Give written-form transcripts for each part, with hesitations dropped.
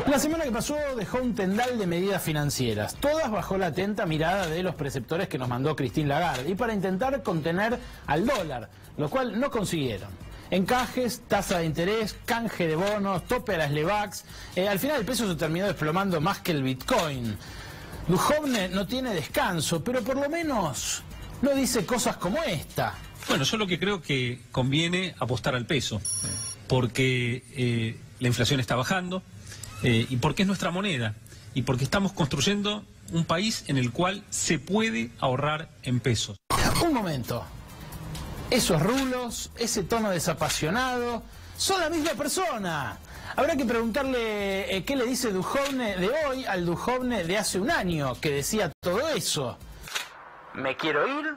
La semana que pasó dejó un tendal de medidas financieras, todas bajo la atenta mirada de los preceptores que nos mandó Christine Lagarde, y para intentar contener al dólar, lo cual no consiguieron. Encajes, tasa de interés, canje de bonos, tope a las Levax. Al final el peso se terminó desplomando más que el Bitcoin. Duhovne no tiene descanso, pero por lo menos no dice cosas como esta. Bueno, yo lo que creo que conviene apostar al peso, porque la inflación está bajando, y porque es nuestra moneda, y porque estamos construyendo un país en el cual se puede ahorrar en pesos. Un momento. Esos rulos, ese tono desapasionado, son la misma persona. Habrá que preguntarle qué le dice Duhovne de hoy al Duhovne de hace un año, que decía todo eso. ¿Me quiero ir?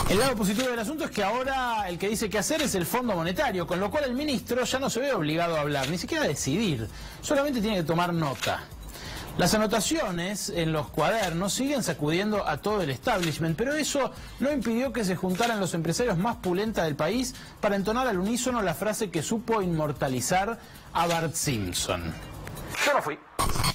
El lado positivo del asunto es que ahora el que dice qué hacer es el Fondo Monetario, con lo cual el ministro ya no se ve obligado a hablar, ni siquiera a decidir, solamente tiene que tomar nota. Las anotaciones en los cuadernos siguen sacudiendo a todo el establishment, pero eso no impidió que se juntaran los empresarios más pulentas del país para entonar al unísono la frase que supo inmortalizar a Bart Simpson. Yo no fui.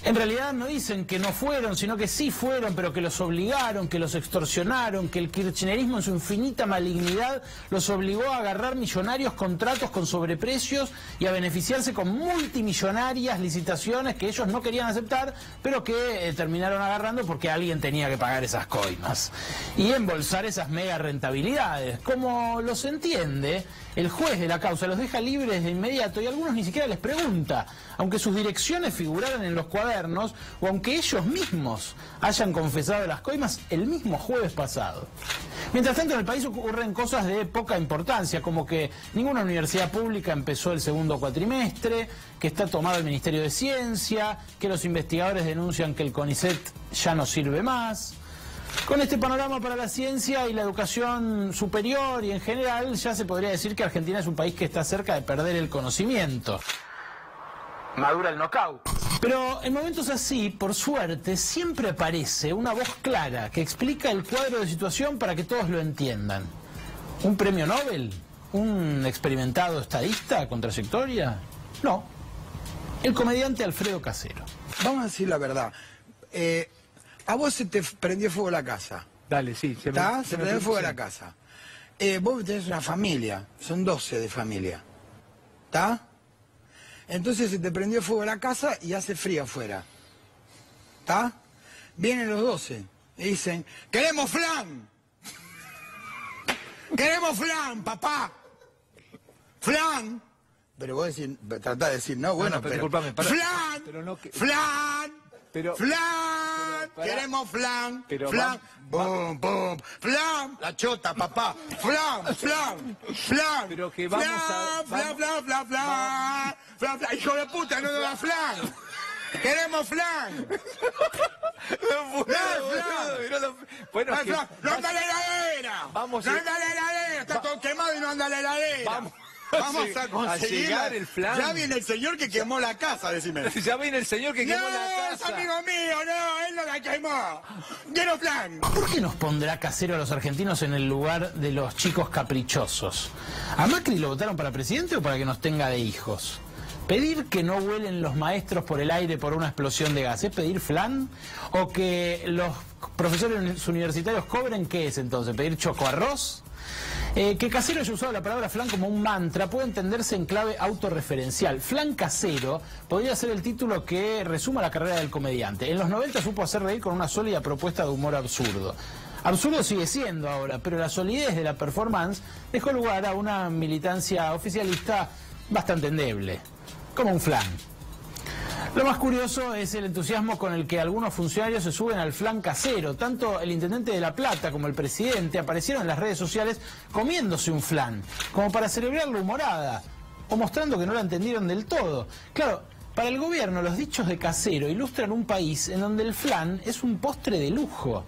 En realidad no dicen que no fueron, sino que sí fueron, pero que los obligaron, que los extorsionaron, que el kirchnerismo en su infinita malignidad los obligó a agarrar millonarios contratos con sobreprecios y a beneficiarse con multimillonarias licitaciones que ellos no querían aceptar, pero que terminaron agarrando porque alguien tenía que pagar esas coimas y embolsar esas mega rentabilidades. Como los entiende, el juez de la causa los deja libres de inmediato y a algunos ni siquiera les pregunta, aunque sus direcciones figuraran en los cuadernos o aunque ellos mismos hayan confesado las coimas el mismo jueves pasado. Mientras tanto, en el país ocurren cosas de poca importancia, como que ninguna universidad pública empezó el segundo cuatrimestre, que está tomado el Ministerio de Ciencia, que los investigadores denuncian que el CONICET ya no sirve más. Con este panorama para la ciencia y la educación superior y en general, ya se podría decir que Argentina es un país que está cerca de perder el conocimiento. Madura el knockout. Pero en momentos así, por suerte, siempre aparece una voz clara que explica el cuadro de situación para que todos lo entiendan. ¿Un premio Nobel? ¿Un experimentado estadista con trayectoria? No. El comediante Alfredo Casero. Vamos a decir la verdad. A vos se te prendió fuego la casa. Dale, sí. Se prendió fuego la casa. Vos tenés una familia, son 12 de familia. ¿Está? Entonces se te prendió fuego la casa y hace frío afuera. ¿Está? Vienen los 12 y dicen, ¡queremos flan! ¡Queremos flan, papá! ¡Flan! Pero vos decís, tratá de decir, no, bueno, pero pero... disculpame, ¡Flan! Pero no, ¡Flan! Pero... ¡Flan! ¡Queremos flan! Pero ¡Flan! ¡Bum, bum! ¡Flan! ¡La chota, papá! ¡Flan! ¡Flan! ¡Flan! Pero que vamos a... ¡Flan, flan, flan, flan! ¡Flan, flan! ¡Hijo de puta, no da flan! ¡Queremos flan! No puedo, bueno, ¡No anda a la heladera! Vamos ¡No anda a la heladera! Está todo quemado y no anda a la heladera. Vamos a conseguir llegar el flan. Ya viene el señor que quemó la casa, decime. Ya viene el señor que quemó la es casa. amigo mío, no, él no la quemó. Quiero flan. ¿Por qué nos pondrá Casero a los argentinos en el lugar de los chicos caprichosos? ¿A Macri lo votaron para presidente o para que nos tenga de hijos? ¿Pedir que no vuelen los maestros por el aire por una explosión de gas es pedir flan? ¿O que los profesores universitarios cobren qué es entonces? ¿Pedir chocoarroz? Que Casero haya usado la palabra flan como un mantra puede entenderse en clave autorreferencial. Flan Casero podría ser el título que resuma la carrera del comediante. En los 90 supo hacer reír con una sólida propuesta de humor absurdo. Absurdo sigue siendo ahora, pero la solidez de la performance dejó lugar a una militancia oficialista bastante endeble, como un flan. Lo más curioso es el entusiasmo con el que algunos funcionarios se suben al flan Casero. Tanto el intendente de La Plata como el presidente aparecieron en las redes sociales comiéndose un flan, como para celebrar la humorada, o mostrando que no la entendieron del todo. Claro, para el gobierno los dichos de Casero ilustran un país en donde el flan es un postre de lujo.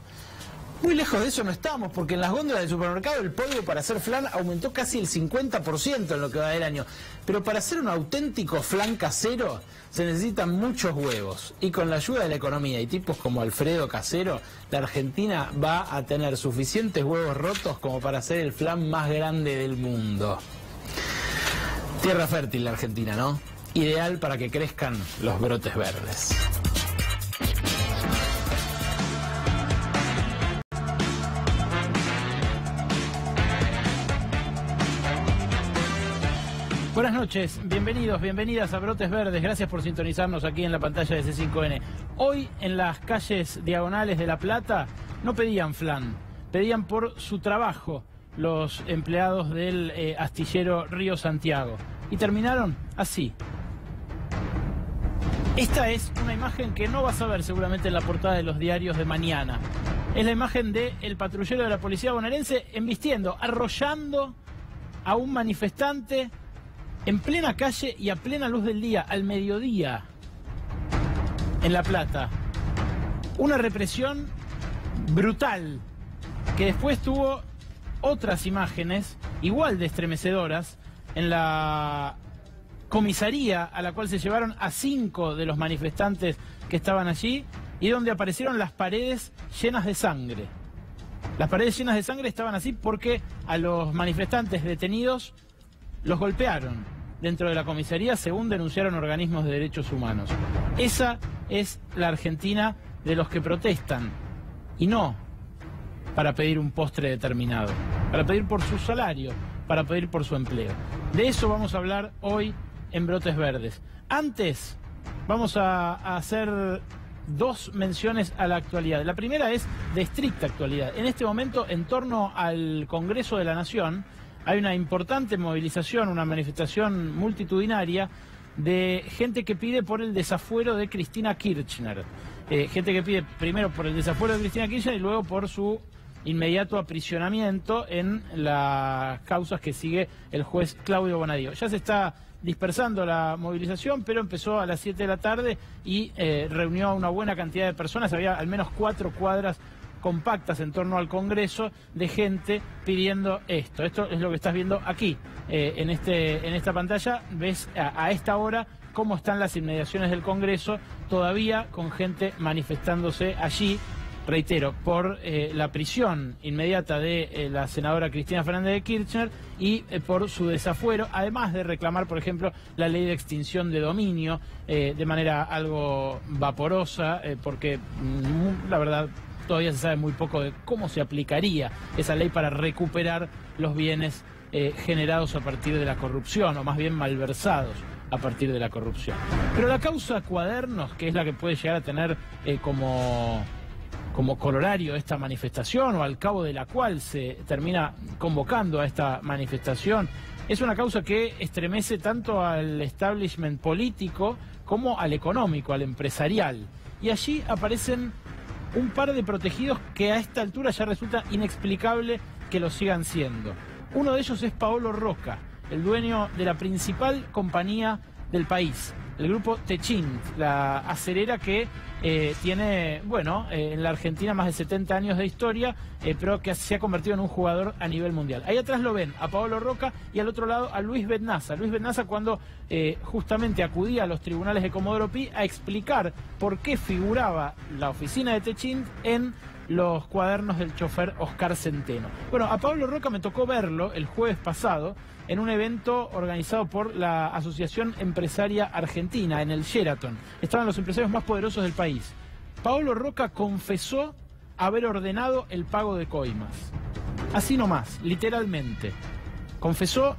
Muy lejos de eso no estamos, porque en las góndolas del supermercado el polvo para hacer flan aumentó casi el 50% en lo que va del año. Pero para hacer un auténtico flan casero se necesitan muchos huevos. Y con la ayuda de la economía y tipos como Alfredo Casero, la Argentina va a tener suficientes huevos rotos como para hacer el flan más grande del mundo. Tierra fértil la Argentina, ¿no? ideal para que crezcan los brotes verdes. Buenas noches, bienvenidos, bienvenidas a Brotes Verdes, gracias por sintonizarnos aquí en la pantalla de C5N. Hoy en las calles diagonales de La Plata no pedían flan, pedían por su trabajo los empleados del astillero Río Santiago y terminaron así. Esta es una imagen que no vas a ver seguramente en la portada de los diarios de mañana. Es la imagen del patrullero de la policía bonaerense embistiendo, arrollando a un manifestante en plena calle y a plena luz del día, al mediodía, en La Plata. Una represión brutal, que después tuvo otras imágenes igual de estremecedoras en la comisaría a la cual se llevaron a 5 de los manifestantes que estaban allí y donde aparecieron las paredes llenas de sangre. Las paredes llenas de sangre estaban así porque a los manifestantes detenidos los golpearon dentro de la comisaría, según denunciaron organismos de derechos humanos. Esa es la Argentina de los que protestan, y no para pedir un postre determinado, para pedir por su salario, para pedir por su empleo. De eso vamos a hablar hoy en Brotes Verdes. Antes, vamos a hacer 2 menciones a la actualidad. La primera es de estricta actualidad. En este momento, en torno al Congreso de la Nación, hay una importante movilización, una manifestación multitudinaria de gente que pide por el desafuero de Cristina Kirchner. Gente que pide primero por el desafuero de Cristina Kirchner y luego por su inmediato aprisionamiento en las causas que sigue el juez Claudio Bonadío. Ya se está dispersando la movilización, pero empezó a las 7 de la tarde y reunió a una buena cantidad de personas. Había al menos 4 cuadras compactas en torno al Congreso de gente pidiendo esto. Esto es lo que estás viendo aquí, en esta pantalla. Ves a esta hora cómo están las inmediaciones del Congreso, todavía con gente manifestándose allí, reitero, por la prisión inmediata de la senadora Cristina Fernández de Kirchner y por su desafuero, además de reclamar, por ejemplo, la ley de extinción de dominio de manera algo vaporosa, porque la verdad todavía se sabe muy poco de cómo se aplicaría esa ley para recuperar los bienes generados a partir de la corrupción, o más bien malversados a partir de la corrupción. Pero la causa Cuadernos, que es la que puede llegar a tener como corolario esta manifestación, o al cabo de la cual se termina convocando a esta manifestación, es una causa que estremece tanto al establishment político como al económico, al empresarial. Y allí aparecen un par de protegidos que a esta altura ya resulta inexplicable que lo sigan siendo. Uno de ellos es Paolo Roca, el dueño de la principal compañía del país, el grupo Techint, la acerera que tiene, bueno, en la Argentina más de 70 años de historia, pero que se ha convertido en un jugador a nivel mundial. Ahí atrás lo ven, a Paolo Roca, y al otro lado a Luis Bednaza. Luis Bednaza, cuando justamente acudía a los tribunales de Comodoro Pi a explicar por qué figuraba la oficina de Techint en los cuadernos del chofer Oscar Centeno. Bueno, a Paolo Roca me tocó verlo el jueves pasado en un evento organizado por la Asociación Empresaria Argentina, en el Sheraton. Estaban los empresarios más poderosos del país. Paolo Roca confesó haber ordenado el pago de coimas. Así nomás, literalmente. Confesó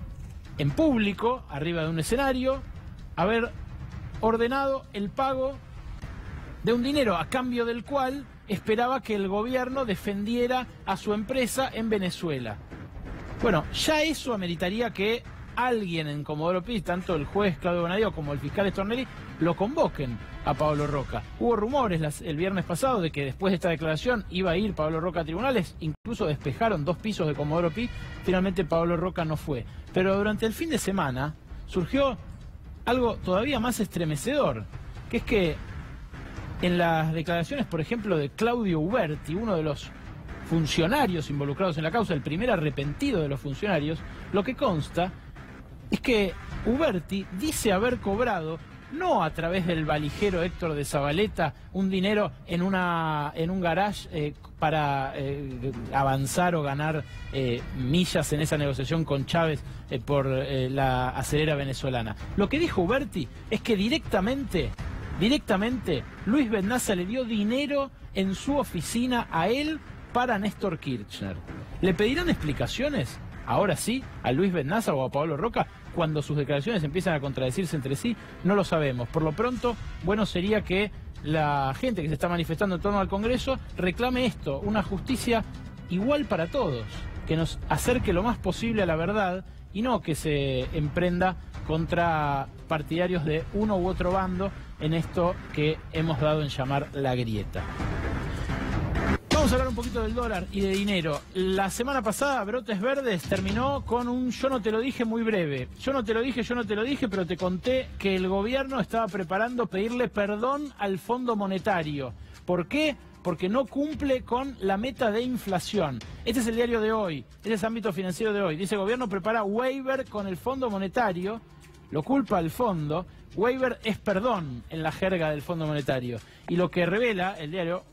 en público, arriba de un escenario, haber ordenado el pago de un dinero a cambio del cual esperaba que el gobierno defendiera a su empresa en Venezuela. Bueno, ya eso ameritaría que alguien en Comodoro Pi, tanto el juez Claudio Bonadío como el fiscal Stornelli, lo convoquen a Paolo Roca. Hubo rumores el viernes pasado de que después de esta declaración iba a ir Paolo Roca a tribunales, incluso despejaron 2 pisos de Comodoro Pi, finalmente Paolo Roca no fue. Pero durante el fin de semana surgió algo todavía más estremecedor, que es que en las declaraciones, por ejemplo, de Claudio Uberti, uno de los funcionarios involucrados en la causa, el primer arrepentido de los funcionarios, lo que consta es que Uberti dice haber cobrado no a través del valijero Héctor de Zabaleta, un dinero en un garage para avanzar o ganar millas en esa negociación con Chávez por la acelera venezolana. Lo que dijo Uberti es que directamente Luis Vernaza le dio dinero en su oficina a él para Néstor Kirchner. ¿Le pedirán explicaciones, ahora sí, a Luis Vernaza o a Pablo Roca cuando sus declaraciones empiezan a contradecirse entre sí? No lo sabemos. Por lo pronto, bueno sería que la gente que se está manifestando en torno al Congreso reclame esto, una justicia igual para todos, que nos acerque lo más posible a la verdad y no que se emprenda contra partidarios de uno u otro bando en esto que hemos dado en llamar la grieta. Vamos a hablar un poquito del dólar y de dinero. La semana pasada Brotes Verdes terminó con un yo no te lo dije muy breve. Yo no te lo dije, pero te conté que el gobierno estaba preparando pedirle perdón al Fondo Monetario. ¿Por qué? Porque no cumple con la meta de inflación. Este es el diario de hoy, este es el ámbito financiero de hoy. Dice, el gobierno prepara waiver con el Fondo Monetario, lo culpa al fondo. Waiver es perdón en la jerga del Fondo Monetario. Y lo que revela el diario,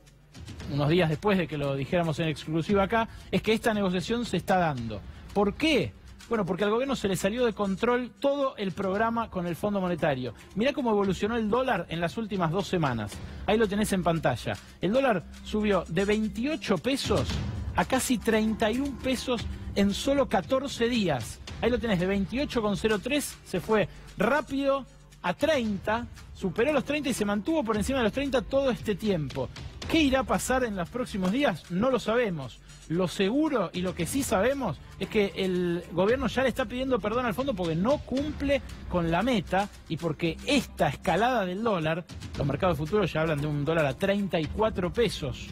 unos días después de que lo dijéramos en exclusiva acá, es que esta negociación se está dando. ¿Por qué? Bueno, porque al gobierno se le salió de control todo el programa con el Fondo Monetario. Mirá cómo evolucionó el dólar en las últimas 2 semanas. Ahí lo tenés en pantalla. El dólar subió de 28 pesos a casi 31 pesos en solo 14 días. Ahí lo tenés, de 28,03 se fue rápido a 30, superó los 30 y se mantuvo por encima de los 30 todo este tiempo. ¿Qué irá a pasar en los próximos días? No lo sabemos. Lo seguro y lo que sí sabemos es que el gobierno ya le está pidiendo perdón al fondo porque no cumple con la meta y porque esta escalada del dólar, los mercados futuros ya hablan de un dólar a 34 pesos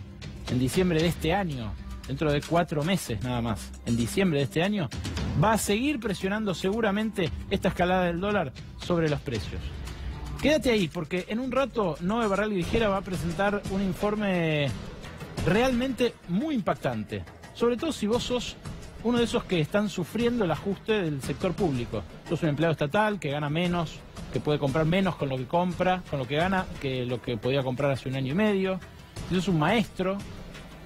en diciembre de este año, dentro de 4 meses nada más, en diciembre de este año, va a seguir presionando seguramente esta escalada del dólar sobre los precios. Quédate ahí porque en un rato Noé Barral Grijera va a presentar un informe realmente muy impactante, sobre todo si vos sos uno de esos que están sufriendo el ajuste del sector público. Sos un empleado estatal que gana menos, que puede comprar menos con lo que compra, con lo que gana, que lo que podía comprar hace 1 año y medio. Si sos un maestro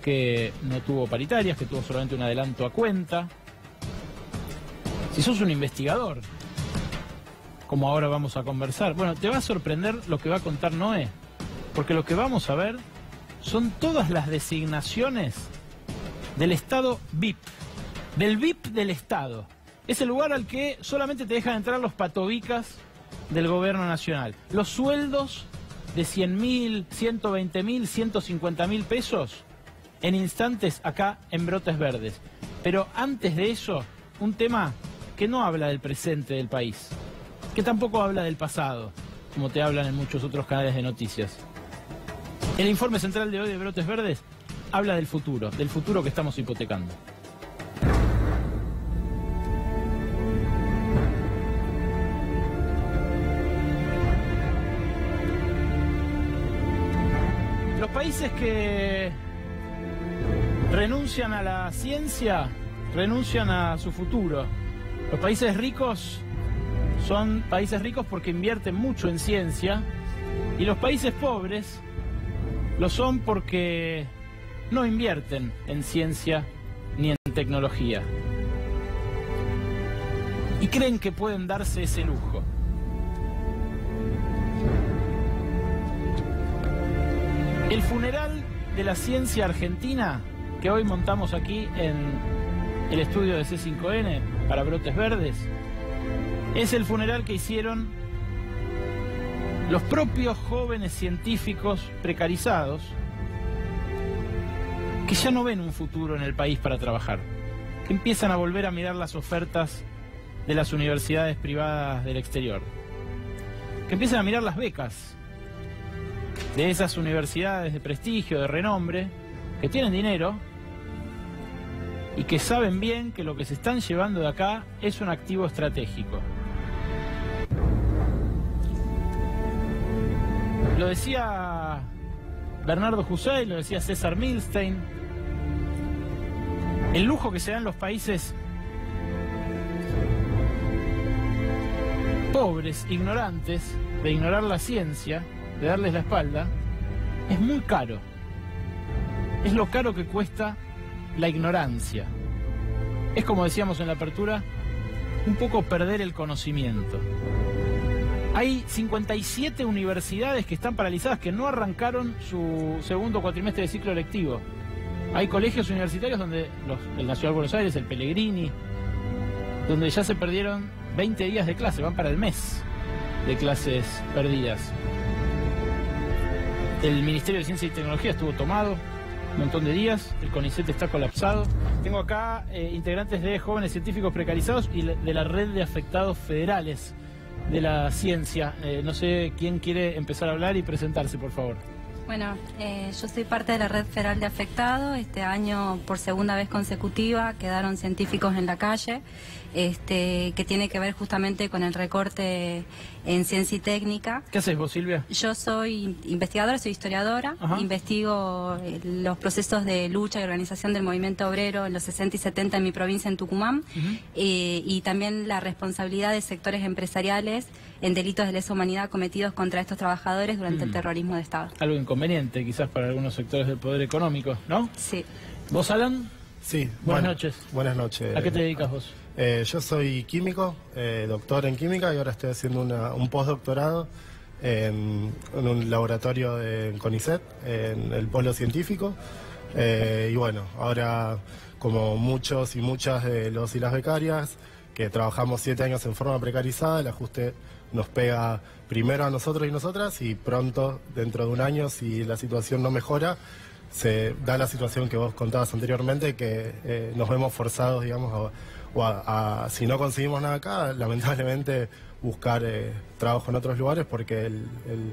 que no tuvo paritarias, que tuvo solamente un adelanto a cuenta. Si sos un investigador, como ahora vamos a conversar, bueno, te va a sorprender lo que va a contar Noé, porque lo que vamos a ver son todas las designaciones del Estado VIP, del VIP del Estado. Es el lugar al que solamente te dejan entrar los patobicas del gobierno nacional. Los sueldos de 100.000, 120.000, 150.000 pesos en instantes acá en Brotes Verdes. Pero antes de eso, un tema que no habla del presente del país, que tampoco habla del pasado, como te hablan en muchos otros canales de noticias. El informe central de hoy de Brotes Verdes habla del futuro que estamos hipotecando. Los países que renuncian a la ciencia, renuncian a su futuro. Los países ricos son países ricos porque invierten mucho en ciencia y los países pobres lo son porque no invierten en ciencia ni en tecnología. Y creen que pueden darse ese lujo. El funeral de la ciencia argentina que hoy montamos aquí en el estudio de C5N para Brotes Verdes es el funeral que hicieron los propios jóvenes científicos precarizados que ya no ven un futuro en el país para trabajar, que empiezan a volver a mirar las ofertas de las universidades privadas del exterior, que empiezan a mirar las becas de esas universidades de prestigio, de renombre, que tienen dinero y que saben bien que lo que se están llevando de acá es un activo estratégico. Lo decía Bernardo Hussein, lo decía César Milstein, el lujo que se dan los países pobres, ignorantes, de ignorar la ciencia, de darles la espalda, es muy caro. Es lo caro que cuesta la ignorancia. Es, como decíamos en la apertura, un poco perder el conocimiento. Hay 57 universidades que están paralizadas, que no arrancaron su segundo cuatrimestre de ciclo lectivo. Hay colegios universitarios donde el Nacional Buenos Aires, el Pellegrini, donde ya se perdieron 20 días de clase, van para el mes de clases perdidas. El Ministerio de Ciencia y Tecnología estuvo tomado un montón de días, el CONICET está colapsado. Tengo acá integrantes de Jóvenes Científicos Precarizados y de la Red de Afectados Federales de la Ciencia. No sé quién quiere empezar a hablar y presentarse, por favor. Bueno, yo soy parte de la Red Federal de Afectados. Este año, por segunda vez consecutiva, quedaron científicos en la calle, que tiene que ver justamente con el recorte en ciencia y técnica. ¿Qué haces vos, Silvia? Yo soy investigadora, soy historiadora. Ajá. Investigo los procesos de lucha y organización del movimiento obrero en los 60 y 70 en mi provincia, en Tucumán, y también la responsabilidad de sectores empresariales en delitos de lesa humanidad cometidos contra estos trabajadores durante el terrorismo de Estado. Algo inconveniente quizás para algunos sectores del poder económico, ¿no? Sí. ¿Vos, Alan? Sí. Buenas noches. Buenas noches. ¿A qué te dedicas vos? Yo soy químico, doctor en química, y ahora estoy haciendo un postdoctorado en un laboratorio en CONICET, en el polo científico. Y bueno, ahora, como muchos y muchas de los y las becarias, que trabajamos 7 años en forma precarizada, el ajuste nos pega primero a nosotros y nosotras, y pronto, dentro de un año, si la situación no mejora, se da la situación que vos contabas anteriormente, que nos vemos forzados, digamos, si no conseguimos nada acá, lamentablemente buscar trabajo en otros lugares, porque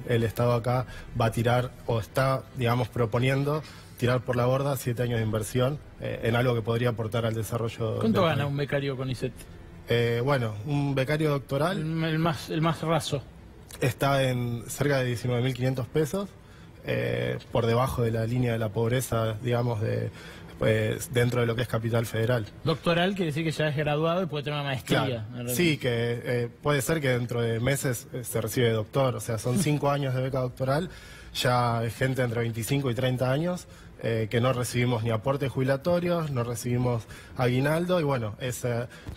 el Estado acá va a tirar, o está, digamos, proponiendo tirar por la borda 7 años de inversión en algo que podría aportar al desarrollo. ¿Cuánto gana un becario CONICET? Bueno, un becario doctoral... El más raso. Está en cerca de 19.500 pesos, por debajo de la línea de la pobreza, digamos, dentro de lo que es Capital Federal. Doctoral quiere decir que ya es graduado y puede tener una maestría. Claro. Sí, que puede ser que dentro de meses se recibe doctor, o sea, son 5 años de beca doctoral, ya hay gente entre 25 y 30 años, que no recibimos ni aportes jubilatorios, no recibimos aguinaldo, y bueno,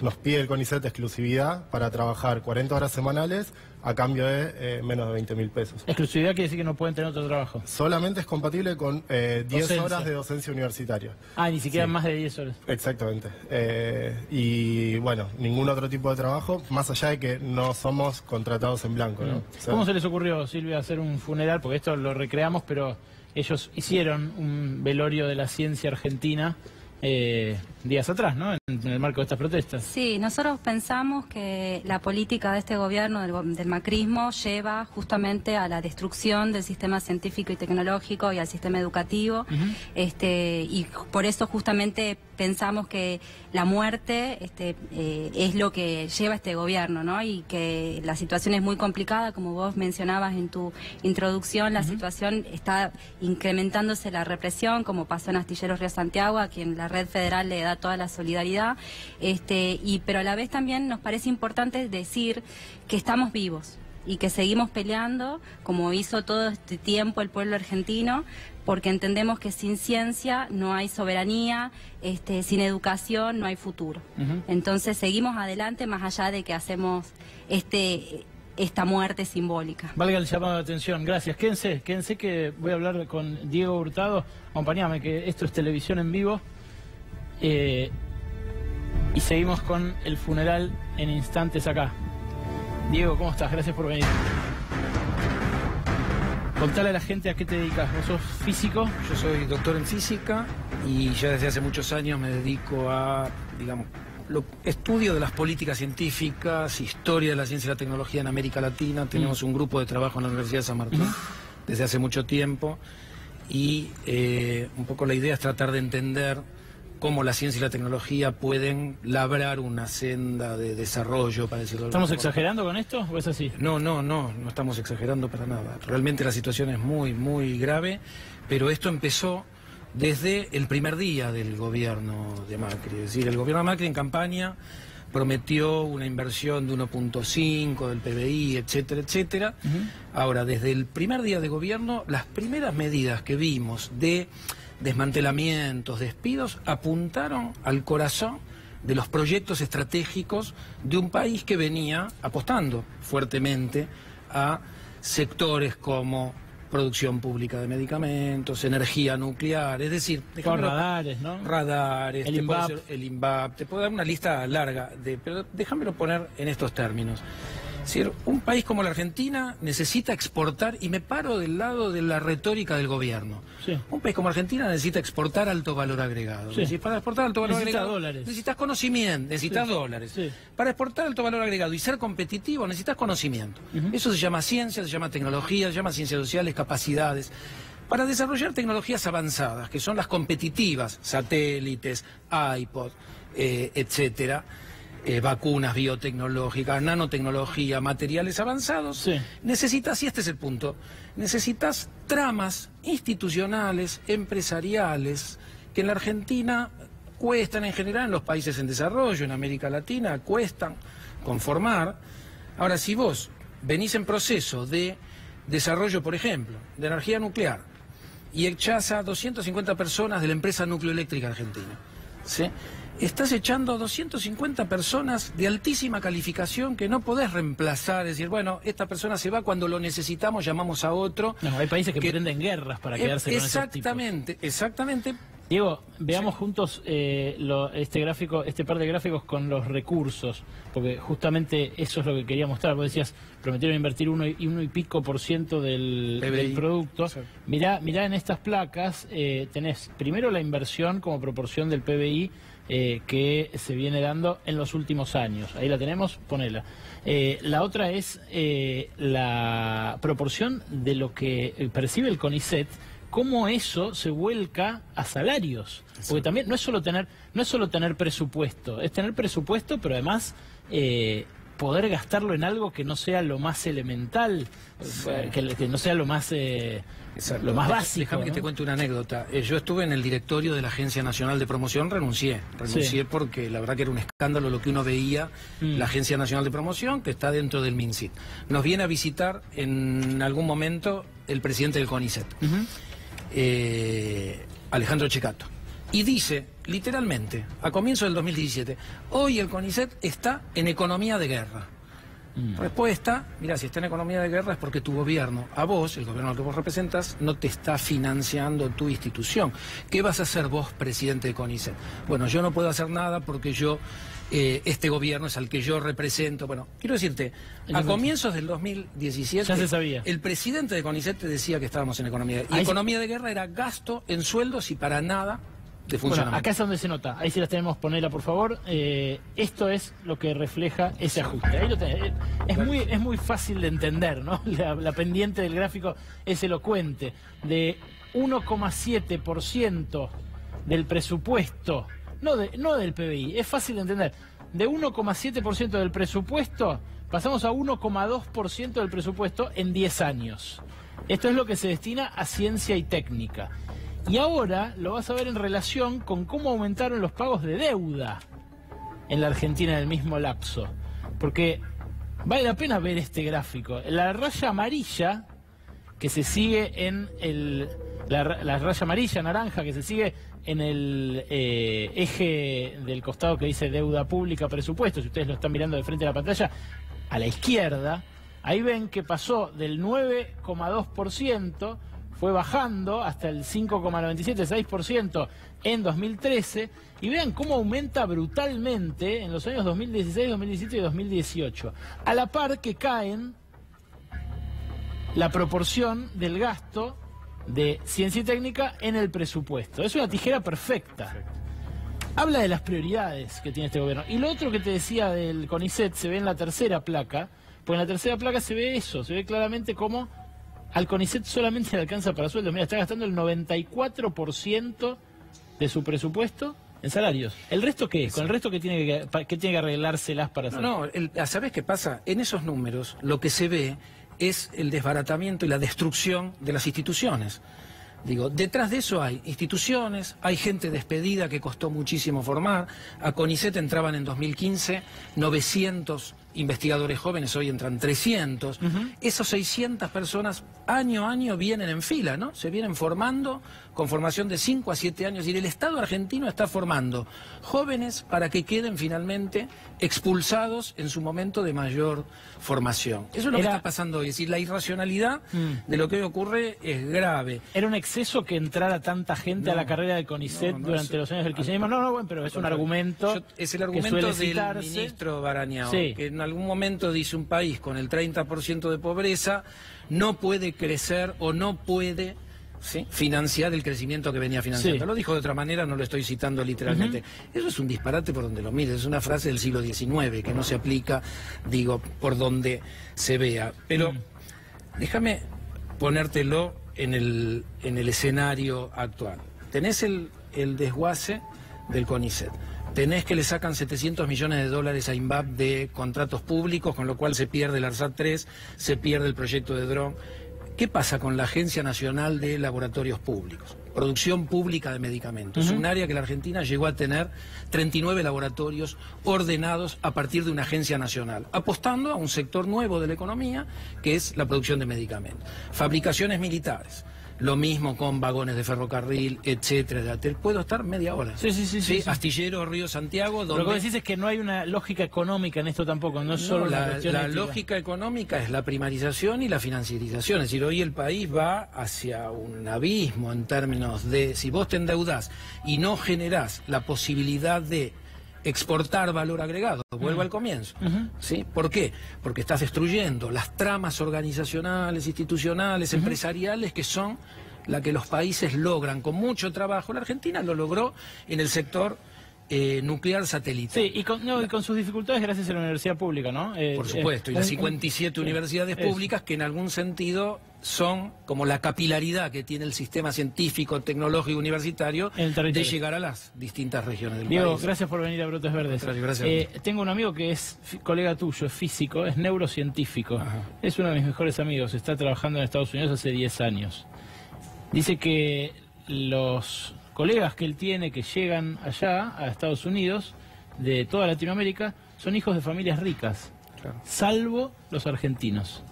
nos pide el CONICET exclusividad para trabajar 40 horas semanales a cambio de menos de 20.000 pesos. ¿Exclusividad quiere decir que no pueden tener otro trabajo? Solamente es compatible con 10 horas de docencia universitaria. Ah, ni siquiera sí. Más de 10 horas. Exactamente. Y bueno, ningún otro tipo de trabajo, más allá de que no somos contratados en blanco, ¿no? O sea, ¿cómo se les ocurrió, Silvia, hacer un funeral? Porque esto lo recreamos, pero ellos hicieron un velorio de la ciencia argentina días atrás, ¿no? En el marco de estas protestas. Sí, nosotros pensamos que la política de este gobierno, del macrismo, lleva justamente a la destrucción del sistema científico y tecnológico y al sistema educativo. Y por eso justamente pensamos que la muerte es lo que lleva este gobierno, ¿no? Y que la situación es muy complicada, como vos mencionabas en tu introducción, la situación está incrementándose la represión, como pasó en Astilleros Río Santiago, a quien la Red Federal le da toda la solidaridad, pero a la vez también nos parece importante decir que estamos vivos y que seguimos peleando, como hizo todo este tiempo el pueblo argentino, porque entendemos que sin ciencia no hay soberanía, sin educación no hay futuro. Entonces seguimos adelante más allá de que hacemos esta muerte simbólica. Valga el llamado de atención, gracias. Quédense que voy a hablar con Diego Hurtado. Acompáñame, que esto es televisión en vivo. Y seguimos con el funeral en instantes acá. Diego, ¿cómo estás? Gracias por venir. Contale a la gente a qué te dedicas. ¿Vos sos físico? Yo soy doctor en física y ya desde hace muchos años me dedico a, digamos, estudio de las políticas científicas, historia de la ciencia y la tecnología en América Latina. Tenemos un grupo de trabajo en la Universidad de San Martín desde hace mucho tiempo y un poco la idea es tratar de entender cómo la ciencia y la tecnología pueden labrar una senda de desarrollo, para decirlo de alguna ¿Estamos forma. exagerando con esto o es así? No estamos exagerando para nada. Realmente la situación es muy, muy grave, pero esto empezó desde el primer día del gobierno de Macri. Es decir, el gobierno de Macri en campaña prometió una inversión de 1.5 del PBI, etcétera, etcétera. Ahora, desde el primer día de gobierno, las primeras medidas que vimos de desmantelamientos, despidos, apuntaron al corazón de los proyectos estratégicos de un país que venía apostando fuertemente a sectores como producción pública de medicamentos, energía nuclear, es decir... Con radares, ¿no? Radares, el INVAP. El INVAP, te puedo dar una lista larga, pero déjamelo poner en estos términos. Es decir, un país como la Argentina necesita exportar, y me paro del lado de la retórica del gobierno. Sí. Un país como Argentina necesita exportar alto valor agregado. Sí. Para exportar alto valor Necesita agregado dólares. necesitas conocimiento, necesitas dólares. Sí. Para exportar alto valor agregado y ser competitivo necesitas conocimiento. Eso se llama ciencia, se llama tecnología, se llama ciencias sociales, capacidades. Para desarrollar tecnologías avanzadas, que son las competitivas, satélites, iPod, etcétera, vacunas biotecnológicas, nanotecnología, materiales avanzados, Sí. necesitas, y este es el punto, necesitas tramas institucionales, empresariales, que en la Argentina cuestan en general, en los países en desarrollo, en América Latina, cuestan conformar. Ahora, si vos venís en proceso de desarrollo, por ejemplo, de energía nuclear, y echás a 250 personas de la empresa nucleoeléctrica argentina, ¿sí? Estás echando 250 personas de altísima calificación que no podés reemplazar, es decir, bueno, esta persona se va, cuando lo necesitamos llamamos a otro. No, hay países que prenden guerras para quedarse con esos tipos. Exactamente, exactamente. Diego, veamos juntos este gráfico, este par de gráficos con los recursos, porque justamente eso es lo que quería mostrar. Vos decías, prometieron invertir 1% del producto. Mirá en estas placas, tenés primero la inversión como proporción del PBI que se viene dando en los últimos años. Ahí la tenemos, ponela. La otra es la proporción de lo que percibe el CONICET, cómo eso se vuelca a salarios. Porque también no es solo tener presupuesto, es tener presupuesto, pero además poder gastarlo en algo que no sea lo más elemental, que no sea lo más básico. Déjame que te cuente una anécdota. Yo estuve en el directorio de la Agencia Nacional de Promoción, renuncié porque la verdad que era un escándalo lo que uno veía, la Agencia Nacional de Promoción, que está dentro del MinSit. Nos viene a visitar en algún momento el presidente del CONICET, Alejandro Checato, y dice, literalmente, a comienzo del 2017, hoy el CONICET está en economía de guerra. Respuesta, mira, si está en economía de guerra es porque tu gobierno, a vos, el gobierno al que vos representas, no te está financiando tu institución. ¿Qué vas a hacer vos, presidente de CONICET? Bueno, yo no puedo hacer nada porque este gobierno es al que yo represento. Bueno, quiero decirte, a comienzos del 2017, ya se sabía. El presidente de CONICET te decía que estábamos en economía de guerra. Y economía de guerra era gasto en sueldos y para nada de funcionamiento. Bueno, acá es donde se nota, ahí sí las tenemos, ponela por favor. Esto es lo que refleja ese ajuste. Ahí lo tenés. Es muy fácil de entender, ¿no? La pendiente del gráfico es elocuente. De 1,7% del presupuesto, no del PBI, es fácil de entender. De 1,7% del presupuesto pasamos a 1,2% del presupuesto en 10 años. Esto es lo que se destina a ciencia y técnica. Y ahora lo vas a ver en relación con cómo aumentaron los pagos de deuda en la Argentina en el mismo lapso. Porque vale la pena ver este gráfico. La raya amarilla que se sigue en la raya amarilla, naranja, que se sigue en el eje del costado que dice deuda pública, presupuesto, si ustedes lo están mirando de frente a la pantalla, a la izquierda, ahí ven que pasó del 9,2%, fue bajando hasta el 5,97, 6% en 2013, y vean cómo aumenta brutalmente en los años 2016, 2017 y 2018, a la par que caen la proporción del gasto de ciencia y técnica en el presupuesto. Es una tijera perfecta. Habla de las prioridades que tiene este gobierno. Y lo otro que te decía del CONICET se ve en la tercera placa, porque en la tercera placa se ve eso, se ve claramente cómo al CONICET solamente le alcanza para sueldos. Mira, está gastando el 94% de su presupuesto en salarios. ¿El resto qué? ¿Con el resto qué tiene que arreglárselas para hacer? No, ¿sabés qué pasa? En esos números lo que se ve es el desbaratamiento y la destrucción de las instituciones. Digo, detrás de eso hay instituciones, hay gente despedida que costó muchísimo formar. A CONICET entraban en 2015 900 investigadores jóvenes, hoy entran 300. Esas 600 personas año a año vienen en fila, ¿no? Se vienen formando con formación de 5 a 7 años. Y el Estado argentino está formando jóvenes para que queden finalmente expulsados en su momento de mayor formación. Eso es lo que está pasando hoy. Es decir, la irracionalidad de lo que hoy ocurre es grave. ¿Era un exceso que entrara tanta gente a la carrera del CONICET durante los años del kirchnerismo? No, bueno, pero es un argumento. Es el argumento del ministro Barañao, que en algún momento dice un país con el 30% de pobreza no puede crecer o no puede financiar el crecimiento que venía financiando. Lo dijo de otra manera, no lo estoy citando literalmente. Eso es un disparate por donde lo mires, es una frase del siglo XIX que no se aplica, digo, por donde se vea. Pero déjame ponértelo en el escenario actual. Tenés el desguace del CONICET. Tenés que le sacan 700 millones de dólares a INVAP de contratos públicos, con lo cual se pierde el ARSAT 3, se pierde el proyecto de dron. ¿Qué pasa con la Agencia Nacional de Laboratorios Públicos? Producción pública de medicamentos. Es un área que la Argentina llegó a tener 39 laboratorios ordenados a partir de una agencia nacional, apostando a un sector nuevo de la economía, que es la producción de medicamentos. Fabricaciones militares. Lo mismo con vagones de ferrocarril, etcétera. Puedo estar media hora. Sí. Astillero, Río Santiago, donde... Lo que decís es que no hay una lógica económica en esto tampoco, no es solo una cuestión la ética. Lógica económica es la primarización y la financiarización. Es decir, hoy el país va hacia un abismo en términos de... Si vos te endeudás y no generás la posibilidad de exportar valor agregado, vuelvo al comienzo. ¿Sí? ¿Por qué? Porque estás destruyendo las tramas organizacionales, institucionales, empresariales, que son la que los países logran con mucho trabajo. La Argentina lo logró en el sector nuclear satelital. Sí, y con sus dificultades gracias a la universidad pública, ¿no? Por supuesto, y las 57 universidades públicas que en algún sentido son como la capilaridad que tiene el sistema científico, tecnológico, universitario de llegar a las distintas regiones del Diego, país. Gracias por venir a Brotes Verdes. Gracias. Tengo un amigo que es colega tuyo, es físico, es neurocientífico. Es uno de mis mejores amigos, está trabajando en Estados Unidos hace 10 años. Dice que los colegas que él tiene que llegan allá, a Estados Unidos, de toda Latinoamérica, son hijos de familias ricas, salvo los argentinos.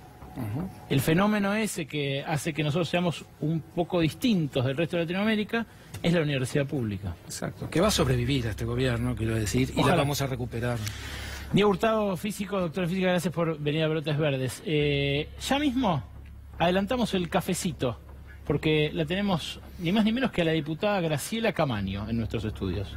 El fenómeno ese que hace que nosotros seamos un poco distintos del resto de Latinoamérica es la universidad pública. Exacto. Que va a sobrevivir a este gobierno, quiero decir, y la vamos a recuperar. Diego Hurtado, físico, doctor en física, gracias por venir a Brotes Verdes. Ya mismo adelantamos el cafecito, porque la tenemos ni más ni menos que a la diputada Graciela Camaño en nuestros estudios.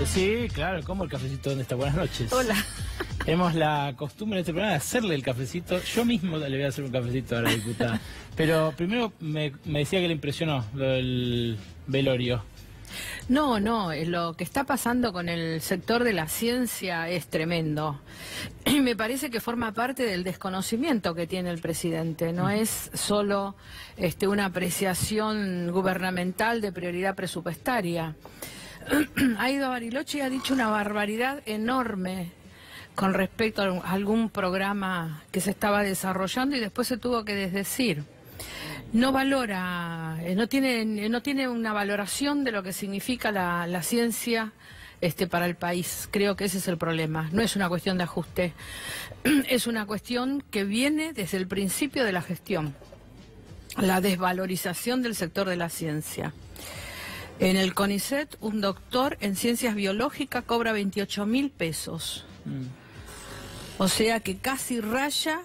Sí, claro, ¿cómo el cafecito? ¿Dónde está? Buenas noches. Hola. Tenemos la costumbre de este programa de hacerle el cafecito. Yo mismo le voy a hacer un cafecito a la diputada. Pero primero me decía que le impresionó lo del velorio. No, lo que está pasando con el sector de la ciencia es tremendo. Y me parece que forma parte del desconocimiento que tiene el presidente. No es solo una apreciación gubernamental de prioridad presupuestaria. Ha ido a Bariloche y ha dicho una barbaridad enorme con respecto a algún programa que se estaba desarrollando y después se tuvo que desdecir. No valora, no tiene una valoración de lo que significa la ciencia para el país. Creo que ese es el problema. No es una cuestión de ajuste, es una cuestión que viene desde el principio de la gestión, la desvalorización del sector de la ciencia. En el CONICET, un doctor en ciencias biológicas cobra 28.000 pesos. O sea que casi raya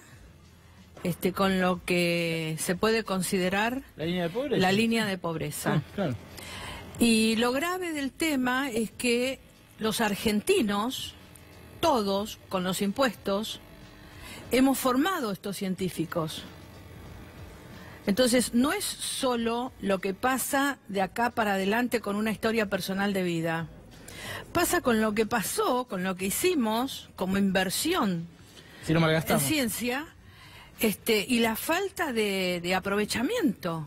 con lo que se puede considerar la línea de pobreza. La línea de pobreza. Claro. Y lo grave del tema es que los argentinos, todos, con los impuestos, hemos formado estos científicos. Entonces, no es solo lo que pasa de acá para adelante con una historia personal de vida. Pasa con lo que pasó, con lo que hicimos como inversión si no malgastamos en ciencia, y la falta de aprovechamiento.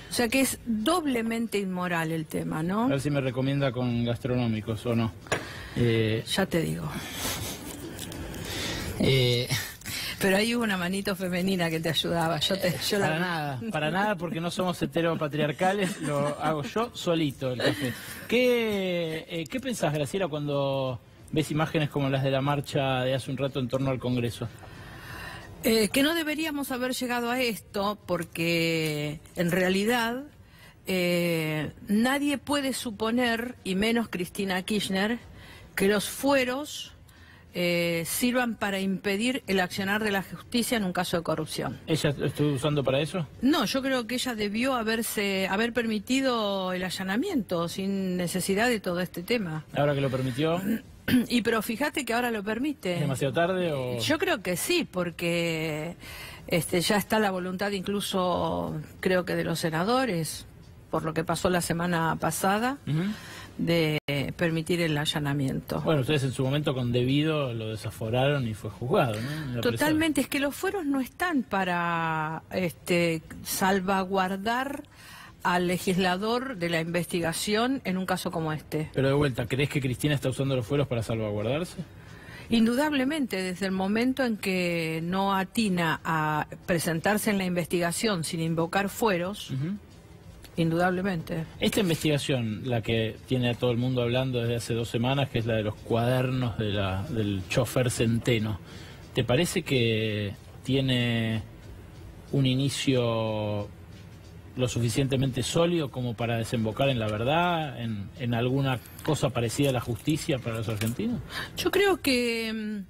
O sea que es doblemente inmoral el tema, ¿no? A ver si me recomienda con gastronómicos o no. Ya te digo. Pero ahí hubo una manito femenina que te ayudaba. Para nada, porque no somos heteropatriarcales, lo hago yo solito el café. ¿Qué pensás, Graciela, cuando ves imágenes como las de la marcha de hace un rato en torno al Congreso? Que no deberíamos haber llegado a esto porque en realidad nadie puede suponer, y menos Cristina Kirchner, que los fueros sirvan para impedir el accionar de la justicia en un caso de corrupción. ¿Ella estuvo usando para eso? No, yo creo que ella debió haber permitido el allanamiento sin necesidad de todo este tema. ¿Ahora que lo permitió? Pero fíjate que ahora lo permite. ¿Es demasiado tarde o...? Yo creo que sí, porque ya está la voluntad incluso, creo que de los senadores, por lo que pasó la semana pasada, de permitir el allanamiento. Bueno, ustedes en su momento con debido lo desaforaron y fue juzgado, ¿no? Totalmente, es que los fueros no están para salvaguardar al legislador de la investigación en un caso como este. Pero de vuelta, ¿crees que Cristina está usando los fueros para salvaguardarse? Indudablemente, desde el momento en que no atina a presentarse en la investigación sin invocar fueros, indudablemente. Esta investigación, la que tiene a todo el mundo hablando desde hace 2 semanas, que es la de los cuadernos del chofer Centeno, ¿te parece que tiene un inicio lo suficientemente sólido como para desembocar en la verdad, en alguna cosa parecida a la justicia para los argentinos? Yo creo que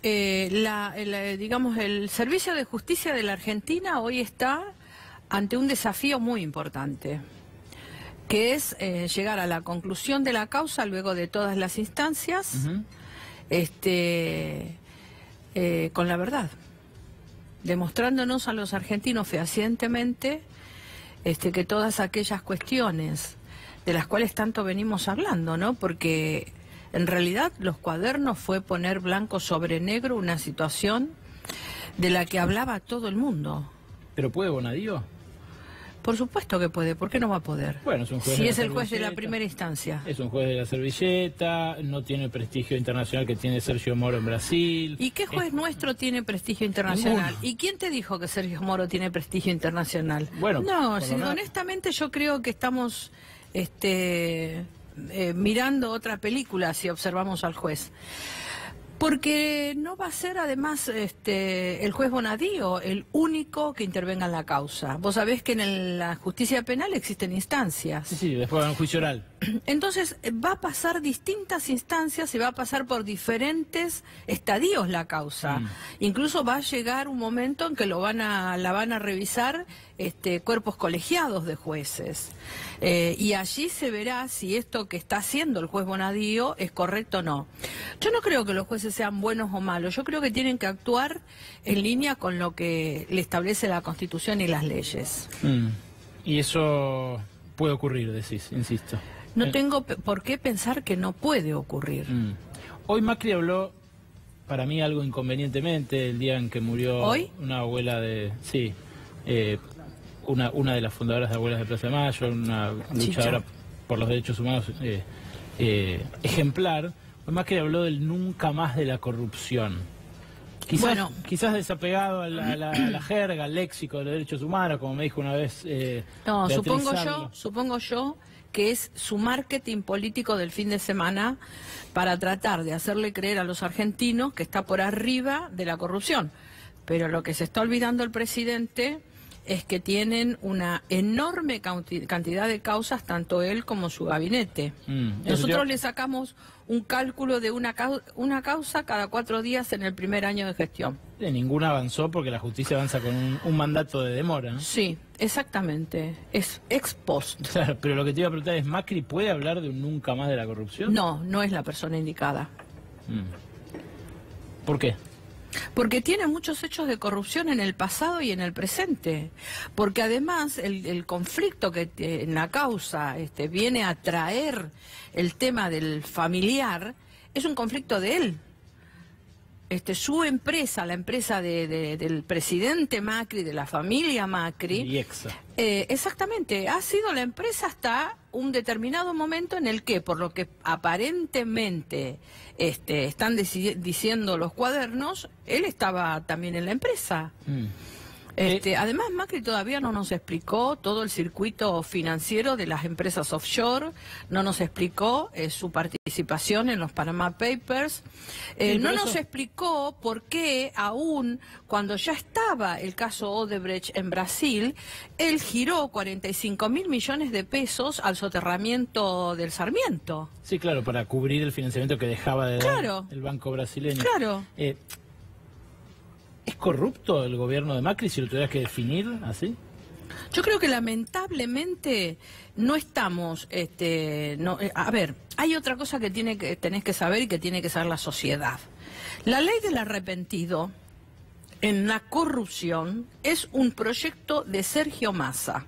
digamos, el servicio de justicia de la Argentina hoy está ante un desafío muy importante, que es llegar a la conclusión de la causa luego de todas las instancias, con la verdad, demostrándonos a los argentinos fehacientemente que todas aquellas cuestiones de las cuales tanto venimos hablando, ¿no? Porque en realidad los cuadernos fue poner blanco sobre negro una situación de la que hablaba todo el mundo. ¿Pero puede Bonadío? Por supuesto que puede, ¿por qué no va a poder? Bueno, es un juez si de es la el juez de la servilleta, primera instancia. Es un juez de la servilleta, no tiene el prestigio internacional que tiene Sergio Moro en Brasil. ¿Y qué juez nuestro tiene prestigio internacional? Ninguno. ¿Y quién te dijo que Sergio Moro tiene prestigio internacional? Bueno, no, por lo menos. honestamente yo creo que estamos mirando otra película si observamos al juez. Porque no va a ser además el juez Bonadío el único que intervenga en la causa. Vos sabés que en la justicia penal existen instancias. Sí, después va a un juicio oral. Entonces va a pasar distintas instancias y va a pasar por diferentes estadios la causa. Incluso va a llegar un momento en que la van a revisar cuerpos colegiados de jueces. Y allí se verá si esto que está haciendo el juez Bonadío es correcto o no. Yo no creo que los jueces sean buenos o malos, yo creo que tienen que actuar en línea con lo que le establece la Constitución y las leyes. Y eso puede ocurrir, decís, insisto. No tengo por qué pensar que no puede ocurrir. Hoy Macri habló, para mí algo inconvenientemente, el día en que murió ¿Hoy? una abuela de... Sí, una de las fundadoras de Abuelas de Plaza de Mayo, una luchadora por los derechos humanos ejemplar. Hoy Macri habló del nunca más de la corrupción. Quizás desapegado a la jerga, al léxico de los derechos humanos, como me dijo una vez. No, Beatriz supongo yo que es su marketing político del fin de semana para tratar de hacerle creer a los argentinos que está por arriba de la corrupción. Pero lo que se está olvidando el presidente es que tienen una enorme cantidad de causas, tanto él como su gabinete. Nosotros le sacamos un cálculo de una causa cada 4 días en el primer año de gestión. Ninguna avanzó porque la justicia avanza con un mandato de demora, ¿no? Sí, exactamente. Es ex post. Claro, pero lo que te iba a preguntar es, ¿Macri puede hablar de un nunca más de la corrupción? No, no es la persona indicada. ¿Por qué? Porque tiene muchos hechos de corrupción en el pasado y en el presente. Porque además el conflicto que en la causa viene a traer el tema del familiar es un conflicto de él. su empresa, la empresa del presidente Macri, de la familia Macri, IEXA. Exactamente, ha sido la empresa hasta un determinado momento en el que, por lo que aparentemente están diciendo los cuadernos, él estaba también en la empresa. Además, Macri todavía no nos explicó todo el circuito financiero de las empresas offshore, no nos explicó su participación en los Panama Papers, no nos explicó por qué aún cuando ya estaba el caso Odebrecht en Brasil, él giró 45.000 millones de pesos al soterramiento del Sarmiento. Sí, claro, para cubrir el financiamiento que dejaba de dar el banco brasileño. Claro. ¿Es corrupto el gobierno de Macri, si lo tuvieras que definir así? Yo creo que lamentablemente no estamos... a ver, hay otra cosa que tenés que saber y que tiene que saber la sociedad. La ley del arrepentido en la corrupción es un proyecto de Sergio Massa.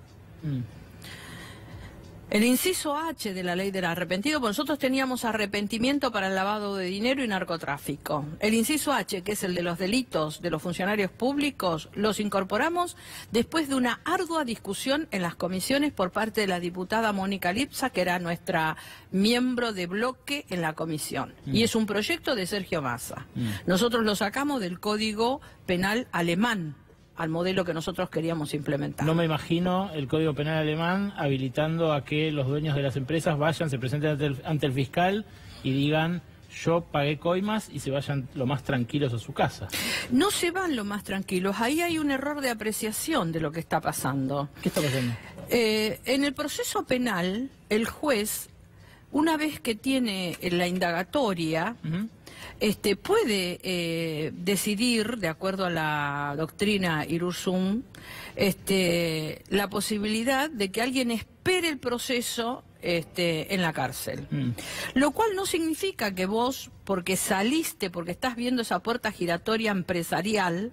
El inciso H de la ley del arrepentido, pues nosotros teníamos arrepentimiento para el lavado de dinero y narcotráfico. El inciso H, que es el de los delitos de los funcionarios públicos, los incorporamos después de una ardua discusión en las comisiones por parte de la diputada Mónica Lipsa, que era nuestra miembro de bloque en la comisión. Y es un proyecto de Sergio Massa. Nosotros lo sacamos del Código Penal alemán, al modelo que nosotros queríamos implementar. No me imagino el Código Penal alemán habilitando a que los dueños de las empresas vayan, se presenten ante el fiscal y digan: yo pagué coimas, y se vayan lo más tranquilos a su casa. No se van lo más tranquilos. Ahí hay un error de apreciación de lo que está pasando. ¿Qué está pasando? En el proceso penal, el juez, una vez que tiene la indagatoria, puede decidir, de acuerdo a la doctrina Irursum, la posibilidad de que alguien espere el proceso en la cárcel. Lo cual no significa que vos, porque saliste, porque estás viendo esa puerta giratoria empresarial,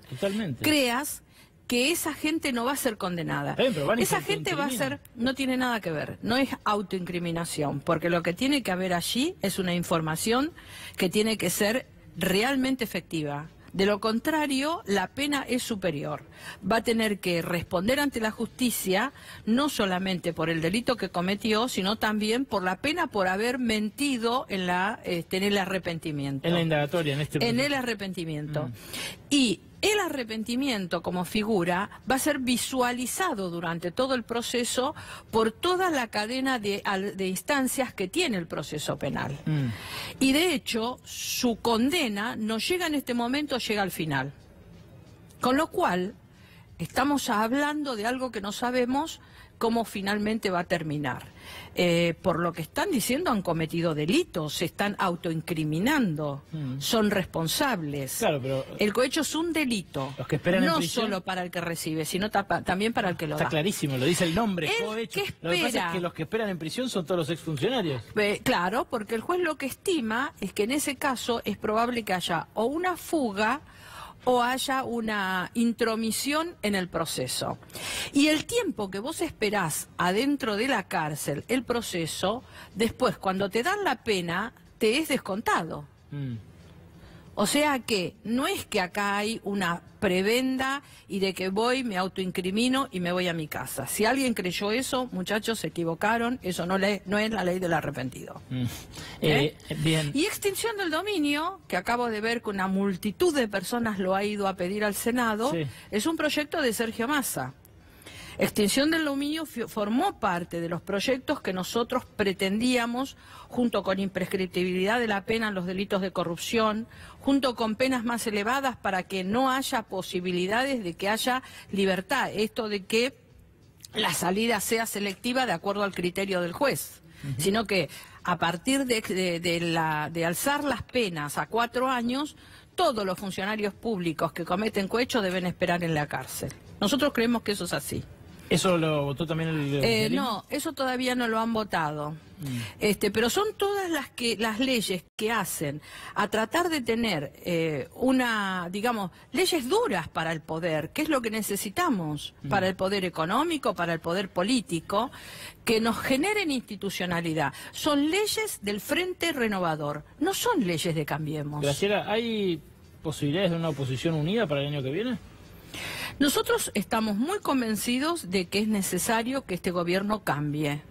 creas que esa gente no va a ser condenada. Esa gente va a ser... No tiene nada que ver, no es autoincriminación, porque lo que tiene que haber allí es una información que tiene que ser realmente efectiva. De lo contrario, la pena es superior. Va a tener que responder ante la justicia, no solamente por el delito que cometió, sino también por la pena por haber mentido en el arrepentimiento. En la indagatoria, en el arrepentimiento. Y el arrepentimiento como figura va a ser visualizado durante todo el proceso por toda la cadena de instancias que tiene el proceso penal. Y de hecho, su condena no llega en este momento, llega al final. Con lo cual, estamos hablando de algo que no sabemos cómo finalmente va a terminar. Por lo que están diciendo, han cometido delitos, se están autoincriminando, son responsables. Claro, pero el cohecho es un delito, los que esperan no en prisión, solo para el que recibe, sino también para el que lo da. Está clarísimo, lo dice el nombre, cohecho. Lo que pasa es que los que esperan en prisión son todos los exfuncionarios. Claro, porque el juez lo que estima es que en ese caso es probable que haya o una fuga o haya una intromisión en el proceso. Y el tiempo que vos esperás adentro de la cárcel, el proceso, después cuando te dan la pena, te es descontado. O sea que no es que acá hay una prebenda y de que voy, me autoincrimino y me voy a mi casa. Si alguien creyó eso, muchachos, se equivocaron, eso no es la ley del arrepentido. Bien. Y extinción del dominio, que acabo de ver que una multitud de personas lo ha ido a pedir al Senado, es un proyecto de Sergio Massa. Extinción del dominio formó parte de los proyectos que nosotros pretendíamos, junto con imprescriptibilidad de la pena en los delitos de corrupción, junto con penas más elevadas para que no haya posibilidades de que haya libertad. Esto de que la salida sea selectiva de acuerdo al criterio del juez, sino que a partir de alzar las penas a 4 años, todos los funcionarios públicos que cometen cohecho deben esperar en la cárcel. Nosotros creemos que eso es así. ¿Eso lo votó también el no, eso todavía no lo han votado. Pero son todas las leyes que hacen a tratar de tener leyes duras para el poder, que es lo que necesitamos para el poder económico, para el poder político, que nos generen institucionalidad. Son leyes del Frente Renovador, no son leyes de Cambiemos. Graciela, hay posibilidades de una oposición unida para el año que viene? Nosotros estamos muy convencidos de que es necesario que este gobierno cambie.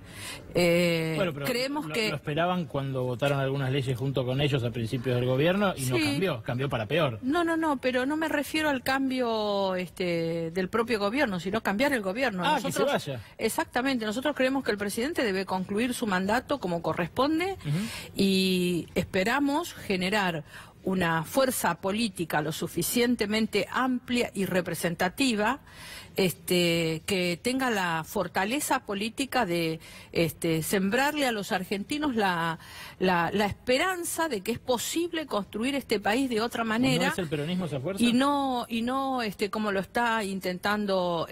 Bueno, pero creemos que lo esperaban cuando votaron algunas leyes junto con ellos a principios del gobierno y no cambió para peor. No, pero no me refiero al cambio del propio gobierno, sino cambiar el gobierno. Que se vaya. Exactamente, nosotros creemos que el presidente debe concluir su mandato como corresponde y esperamos generar una fuerza política lo suficientemente amplia y representativa que tenga la fortaleza política de sembrarle a los argentinos la esperanza de que es posible construir este país de otra manera. ¿No es el peronismo esa fuerza? Y no como lo está intentando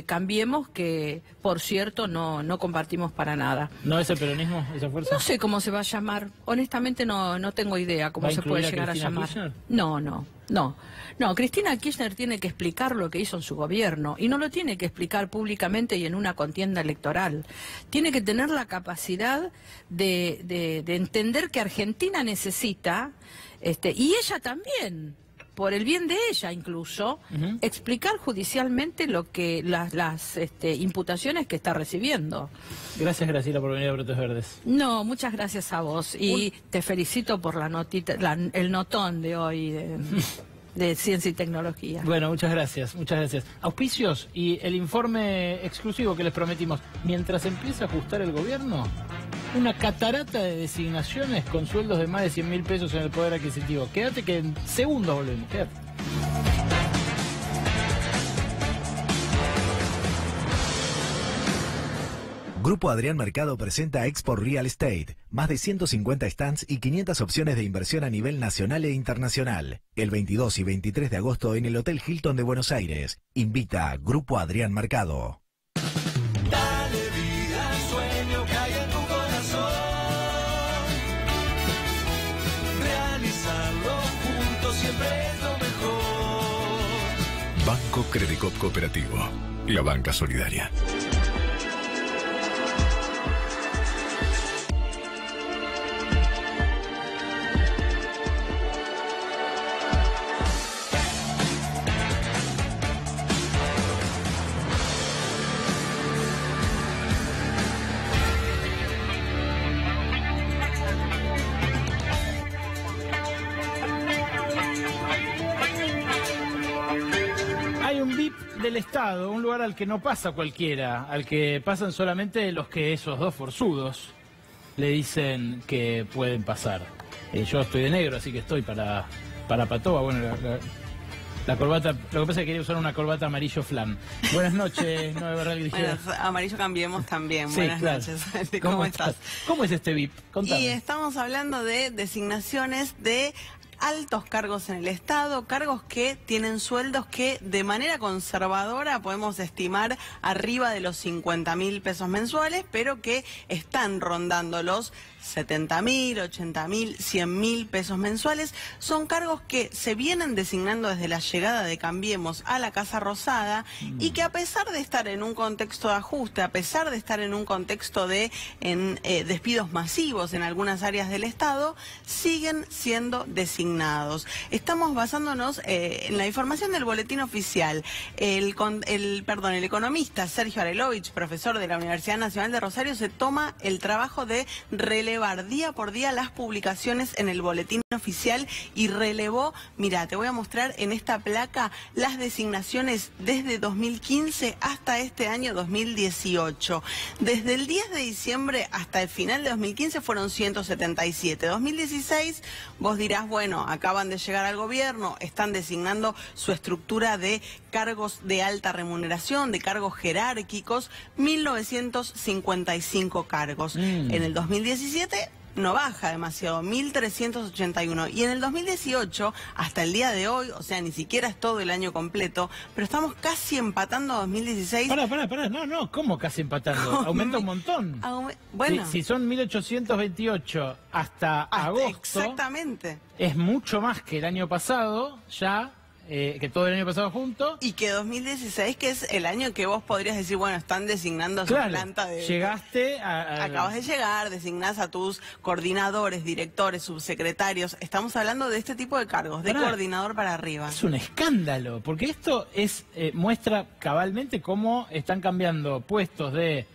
Cambiemos, que por cierto no compartimos para nada. ¿No es el peronismo esa fuerza? No sé cómo se va a llamar, honestamente no tengo idea cómo se puede llegar a llamar. Kirchner? No, Cristina Kirchner tiene que explicar lo que hizo en su gobierno y no lo tiene que explicar públicamente y en una contienda electoral. Tiene que tener la capacidad de entender que Argentina necesita, y ella también, por el bien de ella incluso, explicar judicialmente lo que las imputaciones que está recibiendo. Gracias, Graciela, por venir a Brotes Verdes. No, muchas gracias a vos y te felicito por la notita, el notón de hoy de Ciencia y Tecnología. Bueno, muchas gracias, muchas gracias. Auspicios y el informe exclusivo que les prometimos. Mientras empieza a ajustar el gobierno, una catarata de designaciones con sueldos de más de 100.000 pesos en el poder adquisitivo. Quédate que en segundos volvemos. Quédate. Grupo Adrián Mercado presenta Expo Real Estate. Más de 150 stands y 500 opciones de inversión a nivel nacional e internacional. El 22 y 23 de agosto en el Hotel Hilton de Buenos Aires. Invita Grupo Adrián Mercado. Dale vida al sueño que hay en tu corazón. Realizarlo juntos siempre es lo mejor. Banco Credicop Cooperativo. La banca solidaria. Del Estado, un lugar al que no pasa cualquiera, al que pasan solamente los que esos dos forzudos le dicen que pueden pasar. Yo estoy de negro, así que estoy para patoa. Bueno, la corbata, lo que pasa es que quería usar una corbata amarillo flan. Buenas noches, Noé Barral Grigera. Bueno, amarillo Cambiemos también. Sí, buenas claro. noches. ¿Cómo estás? ¿Cómo es este VIP? Contame. Y estamos hablando de designaciones de altos cargos en el Estado, cargos que tienen sueldos que de manera conservadora podemos estimar arriba de los 50.000 pesos mensuales, pero que están rondando los 70.000, 80.000, 100.000 pesos mensuales. Son cargos que se vienen designando desde la llegada de Cambiemos a la Casa Rosada y que a pesar de estar en un contexto de ajuste, a pesar de estar en un contexto de despidos masivos en algunas áreas del Estado, siguen siendo designados. Estamos basándonos en la información del boletín oficial. El economista Sergio Arelovich, profesor de la Universidad Nacional de Rosario, se toma el trabajo de relevar día por día las publicaciones en el boletín oficial y relevó, mira, te voy a mostrar en esta placa las designaciones desde 2015 hasta este año 2018. Desde el 10 de diciembre hasta el final de 2015 fueron 177. 2016, vos dirás, bueno, acaban de llegar al gobierno, están designando su estructura de cargos de alta remuneración, de cargos jerárquicos, 1.955 cargos. En el 2017 no baja demasiado, 1.381. Y en el 2018, hasta el día de hoy, o sea, ni siquiera es todo el año completo, pero estamos casi empatando a 2016. Pará, no, ¿cómo casi empatando? Aumenta un montón. Bueno. Si son 1.828 hasta agosto, exactamente. Es mucho más que el año pasado, ya que todo el año pasado junto. Y que 2016, que es el año que vos podrías decir, bueno, están designando a su planta de... Llegaste Acabas de llegar, designás a tus coordinadores, directores, subsecretarios. Estamos hablando de este tipo de cargos, de coordinador para arriba. Es un escándalo, porque esto es muestra cabalmente cómo están cambiando puestos de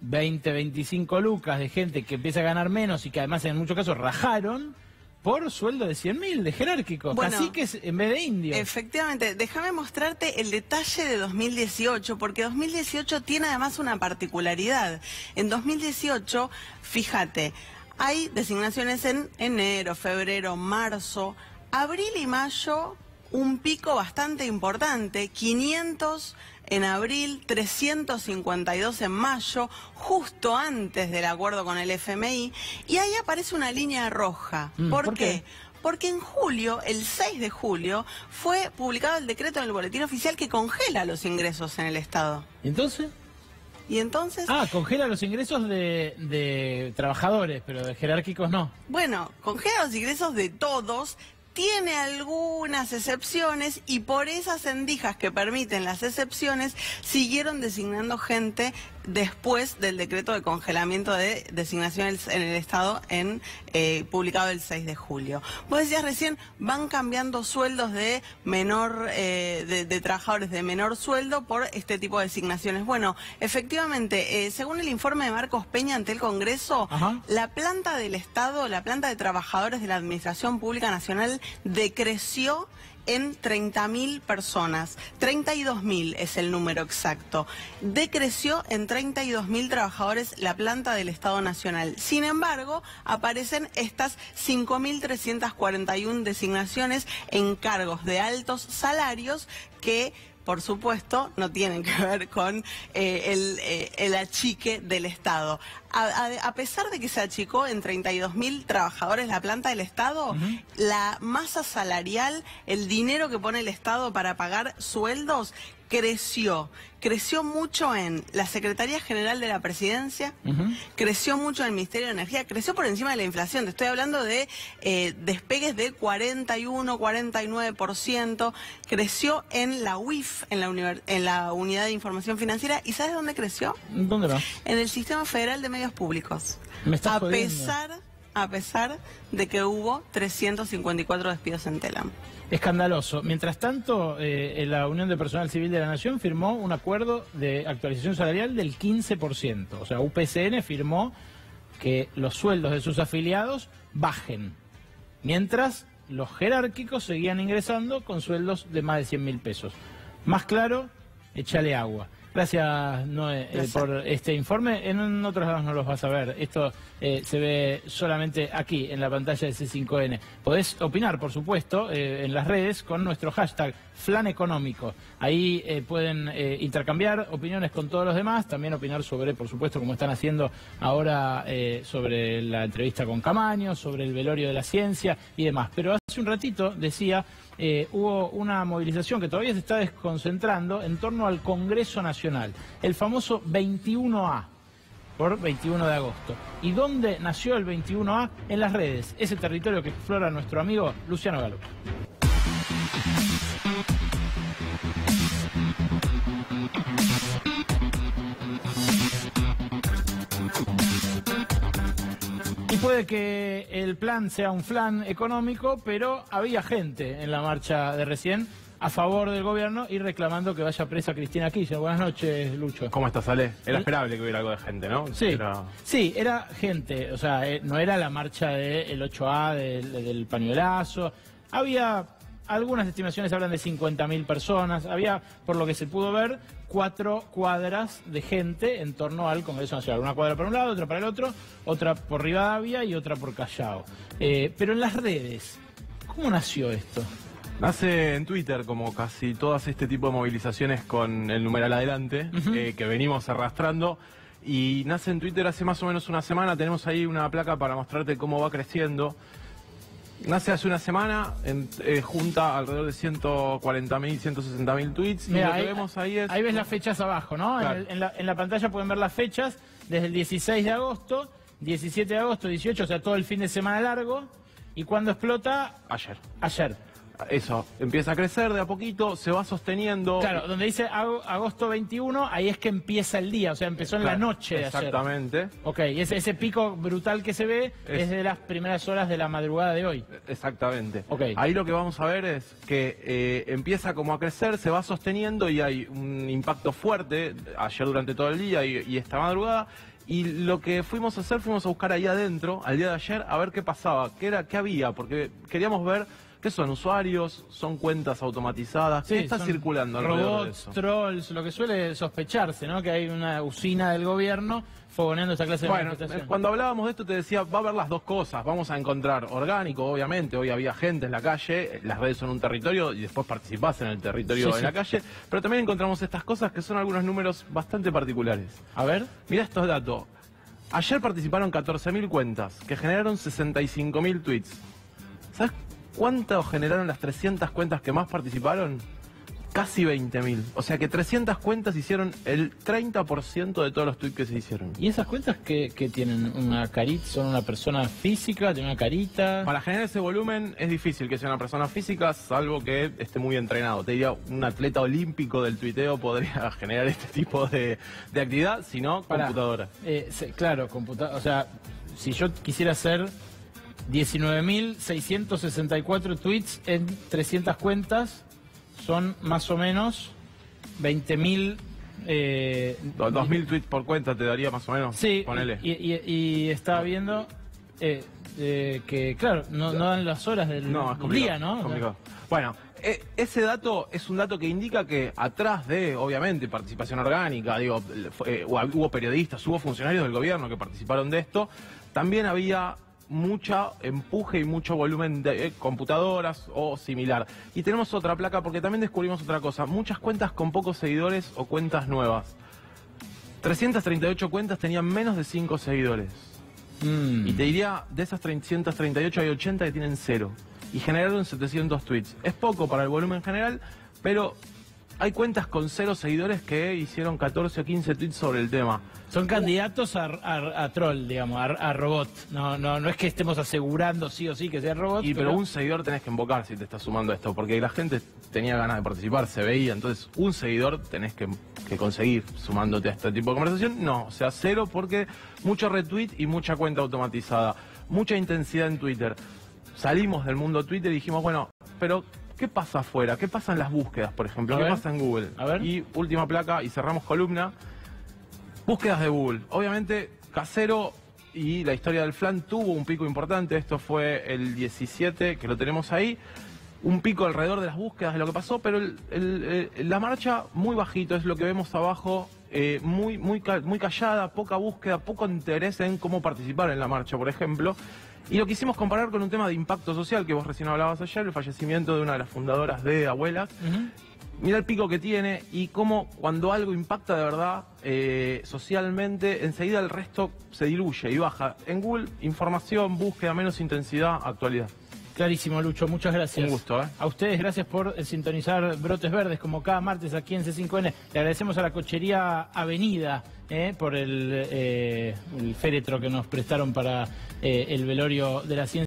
20, 25 lucas de gente que empieza a ganar menos y que además en muchos casos rajaron por sueldo de 100.000 de jerárquicos, caciques en vez de indios. Efectivamente, déjame mostrarte el detalle de 2018, porque 2018 tiene además una particularidad. En 2018, fíjate, hay designaciones en enero, febrero, marzo, abril y mayo, un pico bastante importante, 500 en abril, 352 en mayo, justo antes del acuerdo con el FMI, y ahí aparece una línea roja. ¿Por qué? Porque en julio, el 6 de julio, fue publicado el decreto en el Boletín Oficial que congela los ingresos en el Estado. ¿Y entonces? ¿Y entonces? Congela los ingresos de trabajadores, pero de jerárquicos no. Bueno, congela los ingresos de todos. Tiene algunas excepciones y por esas endijas que permiten las excepciones siguieron designando gente después del decreto de congelamiento de designaciones en el Estado publicado el 6 de julio. Vos decías recién, van cambiando sueldos de menor de trabajadores de menor sueldo por este tipo de designaciones. Bueno, efectivamente, según el informe de Marcos Peña ante el Congreso, la planta del Estado, la planta de trabajadores de la Administración Pública Nacional decreció en 30.000 personas. 32.000 es el número exacto. Decreció en 32.000 trabajadores la planta del Estado Nacional. Sin embargo, aparecen estas 5.341 designaciones en cargos de altos salarios que, por supuesto, no tienen que ver con el achique del Estado. A pesar de que se achicó en 32.000 trabajadores la planta del Estado, la masa salarial, el dinero que pone el Estado para pagar sueldos, creció mucho en la Secretaría General de la Presidencia, creció mucho en el Ministerio de Energía, creció por encima de la inflación. Te estoy hablando de despegues de 41, 49%, creció en la UIF, en la Unidad de Información Financiera. ¿Y sabes dónde creció? ¿Dónde va? En el Sistema Federal de Medios Públicos. Me estás a pesar de que hubo 354 despidos en Telam. Escandaloso. Mientras tanto, la Unión de Personal Civil de la Nación firmó un acuerdo de actualización salarial del 15%. O sea, UPCN firmó que los sueldos de sus afiliados bajen, mientras los jerárquicos seguían ingresando con sueldos de más de 100.000 pesos. Más claro, échale agua. Gracias, Noé, por este informe. En otros lados no los vas a ver. Esto se ve solamente aquí, en la pantalla de C5N. Podés opinar, por supuesto, en las redes con nuestro hashtag #FlanEconómico. Ahí pueden intercambiar opiniones con todos los demás, también opinar sobre, por supuesto, como están haciendo ahora, sobre la entrevista con Camaño, sobre el velorio de la ciencia y demás. Pero hace un ratito decía... hubo una movilización que todavía se está desconcentrando en torno al Congreso Nacional, el famoso 21A, por 21 de agosto. ¿Y dónde nació el 21A? En las redes, ese territorio que explora nuestro amigo Luciano Galo. Y puede que el plan sea un flan económico, pero había gente en la marcha de recién a favor del gobierno y reclamando que vaya presa Cristina Kirchner. Buenas noches, Lucho. ¿Cómo estás, Ale? Era esperable que hubiera algo de gente, ¿no? Sí, era gente. O sea, no era la marcha del 8A, del pañuelazo. Había... Algunas estimaciones hablan de 50.000 personas. Había, por lo que se pudo ver, 4 cuadras de gente en torno al Congreso Nacional. Una cuadra para un lado, otra para el otro, otra por Rivadavia y otra por Callao. Pero en las redes, ¿cómo nació esto? Nace en Twitter, como casi todas este tipo de movilizaciones con el numeral adelante, que venimos arrastrando. Y nace en Twitter hace más o menos una semana. Tenemos ahí una placa para mostrarte cómo va creciendo. Nace hace una semana, junta alrededor de 140.000, 160.000 tweets. Mira, y lo que vemos ahí es... Ahí ves las fechas abajo, ¿no? Claro. En la pantalla pueden ver las fechas desde el 16 de agosto, 17 de agosto, 18, o sea, todo el fin de semana largo. ¿Y cuándo explota? Ayer. eso, empieza a crecer de a poquito, se va sosteniendo. Claro, donde dice agosto 21, ahí es que empieza el día, o sea, empezó en la noche de ayer. Exactamente. Ok, ese pico brutal que se ve es de las primeras horas de la madrugada de hoy. Exactamente. Okay. Ahí lo que vamos a ver es que empieza como a crecer, se va sosteniendo y hay un impacto fuerte ayer durante todo el día y esta madrugada. Y lo que fuimos a hacer, fuimos a buscar ahí adentro, al día de ayer, a ver qué pasaba, qué había, porque queríamos ver qué son usuarios, son cuentas automatizadas, qué está circulando alrededor de eso. Robots, trolls, lo que suele sospecharse, ¿no? Que hay una usina del gobierno fogoneando esta clase de manifestaciones. Cuando hablábamos de esto te decía, va a haber las dos cosas, vamos a encontrar orgánico, obviamente, hoy había gente en la calle, las redes son un territorio y después participás en el territorio en la calle, pero también encontramos estas cosas que son algunos números bastante particulares. A ver. Mirá estos datos. Ayer participaron 14.000 cuentas, que generaron 65.000 tweets. ¿Sabes cuánto generaron las 300 cuentas que más participaron? Casi 20.000. O sea que 300 cuentas hicieron el 30% de todos los tweets que se hicieron. ¿Y esas cuentas que tienen una carita? ¿Son una persona física? ¿Tiene una carita? Para generar ese volumen es difícil que sea una persona física, salvo que esté muy entrenado. Te diría, un atleta olímpico del tuiteo podría generar este tipo de actividad, si no, computadora. Claro, computadora. O sea, si yo quisiera hacer 19.664 tweets en 300 cuentas, son más o menos 20.000... 2.000 tweets por cuenta te daría más o menos. Sí, ponele. Y estaba viendo que, claro, no dan las horas del día, ¿no? Es complicado. Bueno, ese dato es un dato que indica que atrás de, obviamente, participación orgánica, digo, hubo periodistas, hubo funcionarios del gobierno que participaron de esto, también había mucha empuje y mucho volumen de computadoras o similar. Y tenemos otra placa porque también descubrimos otra cosa. Muchas cuentas con pocos seguidores o cuentas nuevas. 338 cuentas tenían menos de 5 seguidores. Y te diría, de esas 338 hay 80 que tienen 0. Y generaron 700 tweets. Es poco para el volumen general, pero hay cuentas con 0 seguidores que hicieron 14 o 15 tweets sobre el tema. Son candidatos a troll, digamos, a robot. No es que estemos asegurando sí o sí que sea robot. Pero un seguidor tenés que invocar si te estás sumando a esto, porque la gente tenía ganas de participar, se veía, entonces un seguidor tenés que conseguir sumándote a este tipo de conversación. No, o sea, 0 porque mucho retweet y mucha cuenta automatizada, mucha intensidad en Twitter. Salimos del mundo Twitter y dijimos, bueno, pero ¿qué pasa afuera? ¿Qué pasa en las búsquedas, por ejemplo? ¿Qué pasa en Google? Y última placa, y cerramos columna. Búsquedas de Google. Obviamente, Casero y la historia del flan tuvo un pico importante. Esto fue el 17, que lo tenemos ahí. Un pico alrededor de las búsquedas de lo que pasó, pero la marcha muy bajito, es lo que vemos abajo. Muy callada, poca búsqueda, poco interés en cómo participar en la marcha, por ejemplo. Y lo quisimos comparar con un tema de impacto social que vos recién hablabas ayer, el fallecimiento de una de las fundadoras de Abuelas. Mira el pico que tiene y cómo cuando algo impacta de verdad socialmente, enseguida el resto se diluye y baja. En Google, información, búsqueda, menos intensidad, actualidad. Clarísimo, Lucho, muchas gracias. Un gusto, A ustedes, gracias por sintonizar Brotes Verdes, como cada martes aquí en C5N. Le agradecemos a la cochería Avenida por el féretro que nos prestaron para el velorio de la ciencia.